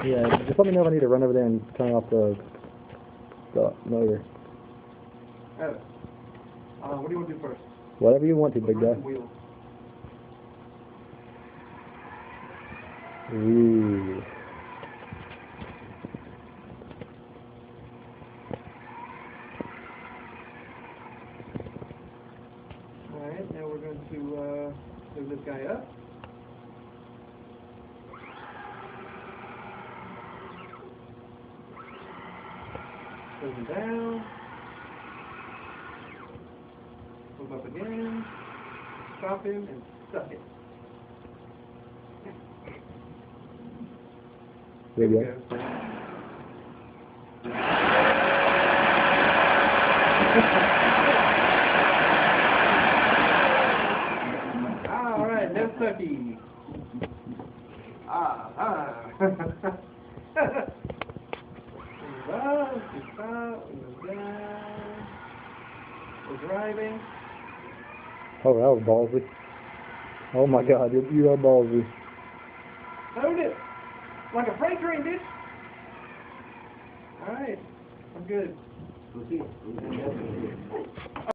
Yeah, just let me know if I need to run over there and turn off the motor. What do you want to do first? Whatever you want to, big guy. Wheels. Ooh. Alright, now we're going to move this guy up. Move him down. Move up again. Stop him and suck it. There you go. Alright, no sucky. Move up, we stop, we move down. We're driving. Oh, that was ballsy. Oh my God, you are ballsy. Load it! Like a freight train, bitch! Alright, I'm good.